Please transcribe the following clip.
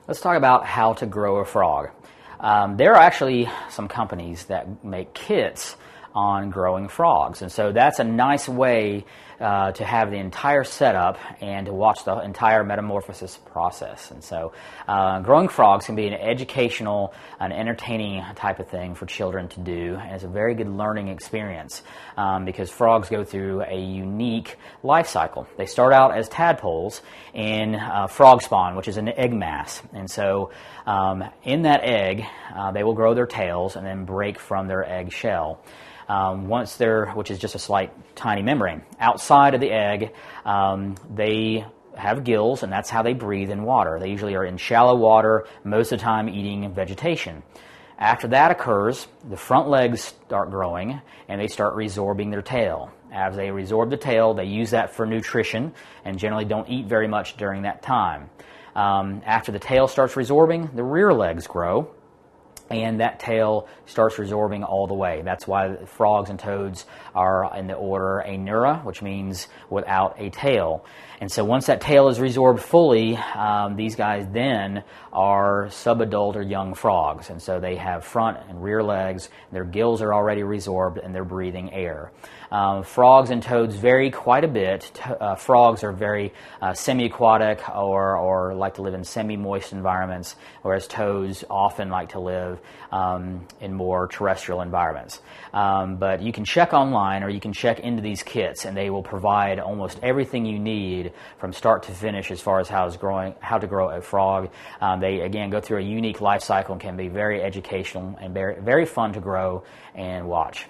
Let's talk about how to grow a frog. There are actually some companies that make kits on growing frogs, and so that's a nice way to have the entire setup and to watch the entire metamorphosis process. And so growing frogs can be an educational and entertaining type of thing for children to do, and it's a very good learning experience because frogs go through a unique life cycle. They start out as tadpoles in frog spawn, which is an egg mass, and so in that egg they will grow their tails and then break from their egg shell. Which is just a slight tiny membrane. Outside of the egg, they have gills, and that's how they breathe in water. They usually are in shallow water, most of the time eating vegetation. After that occurs, the front legs start growing, and they start resorbing their tail. As they resorb the tail, they use that for nutrition, and generally don't eat very much during that time. After the tail starts resorbing, the rear legs grow, and that tail starts resorbing all the way. That's why frogs and toads are in the order Anura, which means without a tail. And so once that tail is resorbed fully, these guys then are subadult or young frogs. And so they have front and rear legs, their gills are already resorbed, and they're breathing air. Frogs and toads vary quite a bit. Frogs are very semi-aquatic or like to live in semi-moist environments, whereas toads often like to live in more terrestrial environments. But you can check online or you can check into these kits, and they will provide almost everything you need from start to finish as far as how to grow a frog. They, again, go through a unique life cycle and can be very educational and very, very fun to grow and watch.